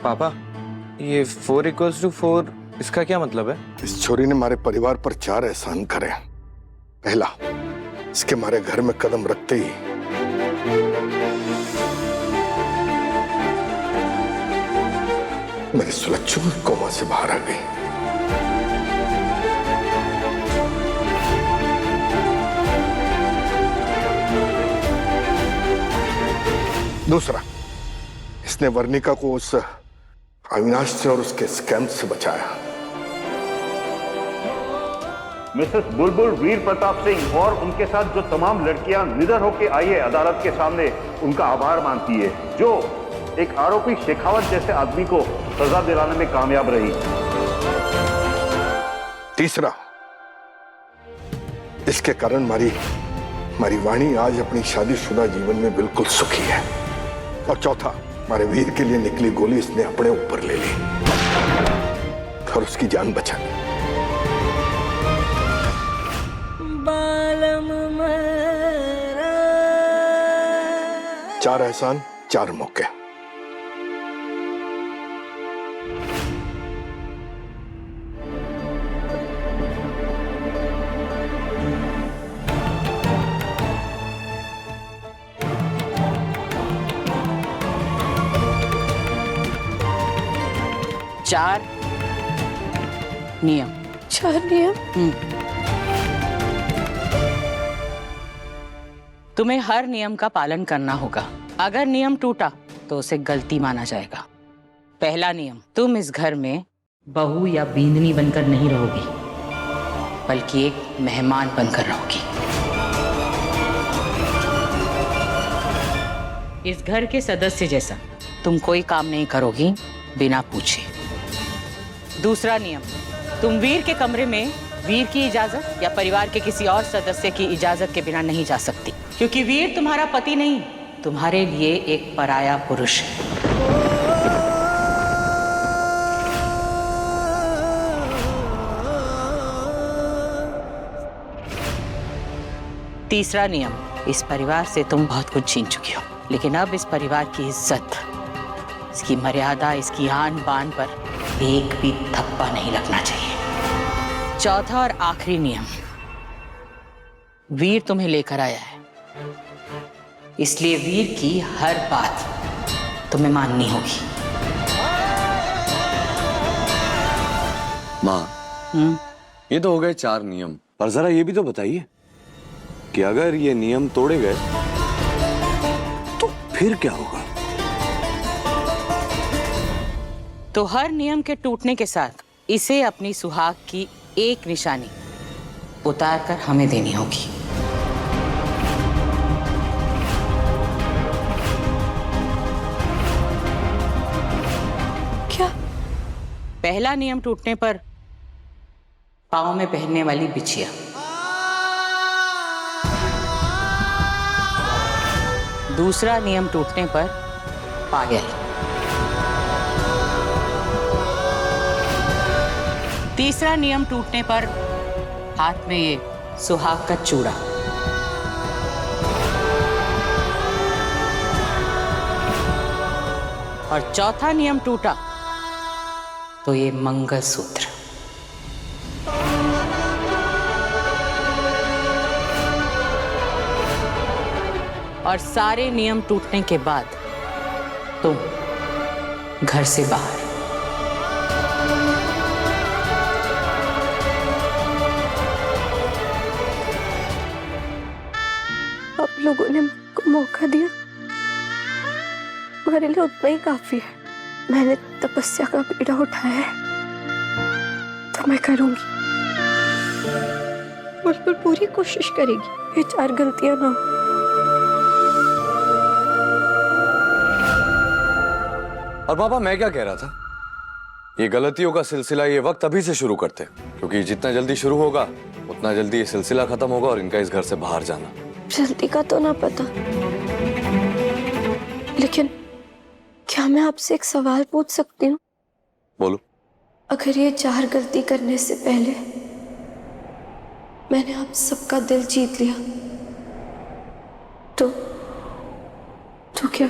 पापा, ये 4=4 इसका क्या मतलब है? इस छोरी ने हमारे परिवार पर 4 एहसान करे। पहला, इसके हमारे घर में कदम रखते ही मेरी सुलच्छू कोमा से बाहर आ गई। दूसरा, इसने वर्णिका को उस अविनाश से और उसके स्कैम से बचाया। मिसेस बुलबुल वीर प्रताप सिंह और उनके साथ जो तमाम लड़कियां निडर होकर आई है अदालत के सामने, उनका आभार मानती है, जो एक आरोपी शेखावत जैसे आदमी को सजा दिलाने में कामयाब रही। तीसरा, इसके कारण हमारी वाणी आज अपनी शादीशुदा जीवन में बिल्कुल सुखी है। और चौथा, हमारे वीर के लिए निकली गोली इसने अपने ऊपर ले ली और उसकी जान बचा ली। चार एहसान, 4 मौके। चार नियम। 4 नियम? तुम्हें हर नियम का पालन करना होगा। अगर नियम टूटा तो उसे गलती माना जाएगा। पहला नियम, तुम इस घर में बहू या बींदनी बनकर नहीं रहोगी, बल्कि एक मेहमान बनकर रहोगी। इस घर के सदस्य जैसा तुम कोई काम नहीं करोगी बिना पूछे। दूसरा नियम, तुम वीर के कमरे में वीर की इजाजत या परिवार के किसी और सदस्य की इजाजत के बिना नहीं जा सकती, क्योंकि वीर तुम्हारा पति नहीं, तुम्हारे लिए एक पराया पुरुष है। तीसरा नियम, इस परिवार से तुम बहुत कुछ छीन चुकी हो, लेकिन अब इस परिवार की इज्जत, इसकी मर्यादा, इसकी आन बान पर एक भी थप्पा नहीं लगना चाहिए। चौथा और आखिरी नियम, वीर तुम्हें लेकर आया है, इसलिए वीर की हर बात तुम्हें माननी होगी। माँ, ये तो हो गए 4 नियम, पर जरा ये भी तो बताइए कि अगर ये नियम तोड़े गए तो फिर क्या होगा? तो हर नियम के टूटने के साथ इसे अपनी सुहाग की एक निशानी उतार कर हमें देनी होगी। क्या? पहला नियम टूटने पर पाँव में पहनने वाली बिछिया, दूसरा नियम टूटने पर पायल, तीसरा नियम टूटने पर हाथ में ये सुहाग का चूड़ा, और चौथा नियम टूटा तो ये मंगलसूत्र। और सारे नियम टूटने के बाद तुम घर से बाहर। आप लोगों ने मुझको मौका दिया, मेरे लिए उतना ही काफी है। मैंने तपस्या का बीड़ा उठाया है तो मैं करूंगी, बुलबुल पूरी कोशिश करेगी ये 4 गलतियां ना हो। और पापा, मैं क्या कह रहा था, ये गलतियों का सिलसिला ये वक्त अभी से शुरू करते, क्योंकि जितना जल्दी शुरू होगा उतना जल्दी ये सिलसिला खत्म होगा और इनका इस घर से बाहर जाना। जल्दी का तो ना पता, लेकिन क्या मैं आपसे एक सवाल पूछ सकती हूँ? बोलो। अगर ये 4 गलती करने से पहले मैंने आप सबका दिल जीत लिया तो क्या?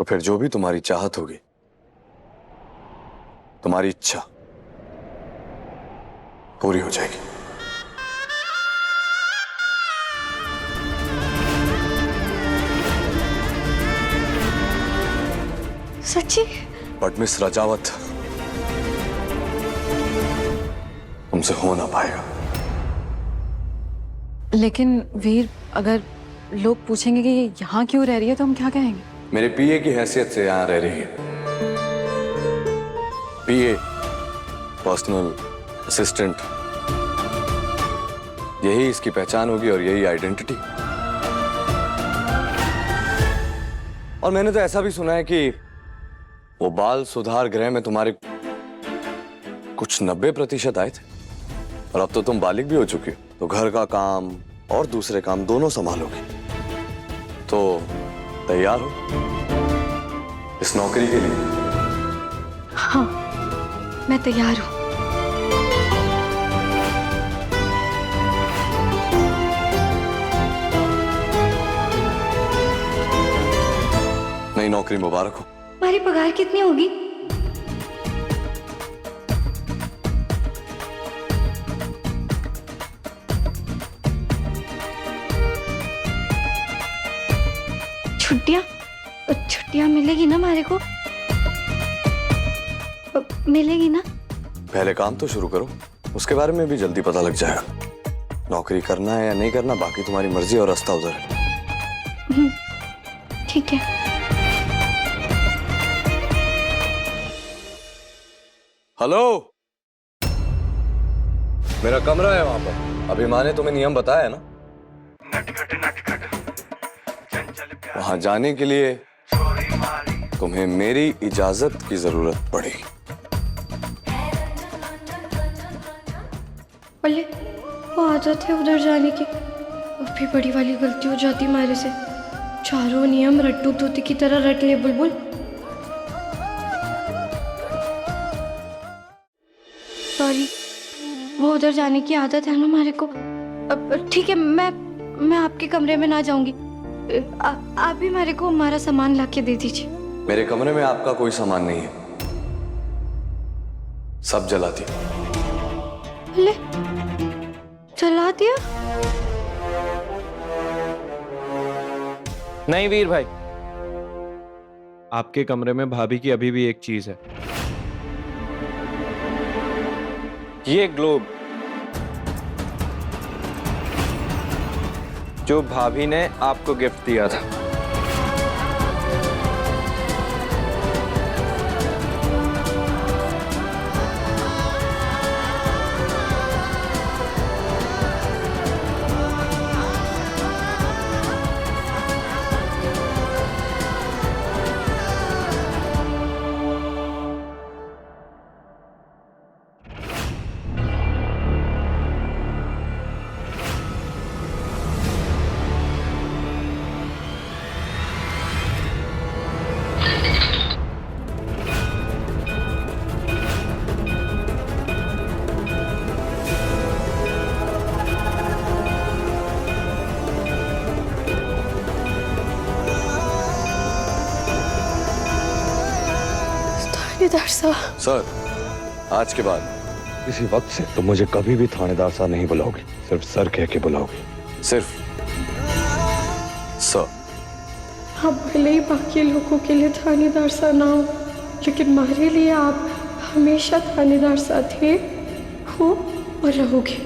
फिर जो भी तुम्हारी चाहत होगी, तुम्हारी इच्छा पूरी हो जाएगी। सच्ची? बट मिस रजावत, तुमसे हो ना पाएगा। लेकिन वीर, अगर लोग पूछेंगे कि ये यहाँ क्यों रह रही है तो हम क्या कहेंगे? मेरे पीए की हैसियत से यहां रह रही है। पीए, पर्सनल असिस्टेंट, यही इसकी पहचान होगी और यही आइडेंटिटी। और मैंने तो ऐसा भी सुना है कि वो बाल सुधार गृह में तुम्हारे कुछ 90% आए थे, और अब तो तुम बालिग भी हो चुकी हो, तो घर का काम और दूसरे काम दोनों संभालोगी। तो तैयार हो इस नौकरी के लिए? हाँ, मैं तैयार हूँ। नई नौकरी मुबारक हो। हमारी पगार कितनी होगी? छुट्टियां मिलेगी ना हमारे को? मिलेगी ना? पहले काम तो शुरू करो, उसके बारे में भी जल्दी पता लग जाएगा। नौकरी करना है या नहीं करना बाकी तुम्हारी मर्जी और रास्ता उधर है। ठीक है। हेलो, मेरा कमरा है वहां पर। अभी माँ ने तुम्हें नियम बताया है ना? वहां जाने के लिए तुम्हें मेरी इजाजत की जरूरत पड़ेगी। बोले वो आदत है उधर जाने की, और भी बड़ी वाली गलती हो जाती हमारे से। चारों नियम रट्टू तोते की तरह रट ले बुलबुल। सॉरी, वो उधर जाने की आदत है ना हमारे को। अब ठीक है, मैं आपके कमरे में ना जाऊंगी। आप भी हमारे को हमारा सामान लाके दे दीजिए। मेरे कमरे में आपका कोई सामान नहीं है, सब जला दिया। ले, जला दिया? नहीं वीर भाई, आपके कमरे में भाभी की अभी भी एक चीज है, ये ग्लोब जो भाभी ने आपको गिफ्ट दिया था। थानेदार साहब। सर, आज के बाद इसी वक्त से तुम मुझे कभी भी थानेदार साहब नहीं बुलाओगे, सिर्फ सर कह के बुलाओगे, सिर्फ सर। आप भले ही बाकी लोगों के लिए थानेदार साहब ना हो, लेकिन हमारे लिए आप हमेशा थानेदार साहब थे, हो और रहोगे।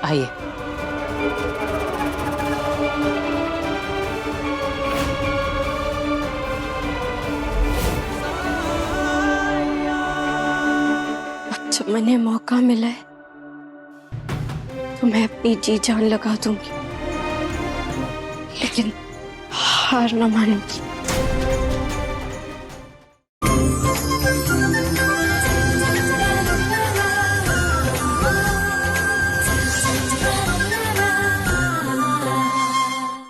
आइए। अब जब मैंने मौका मिला है तो मैं अपनी जी जान लगा दूंगी, लेकिन हार ना मानूंगी।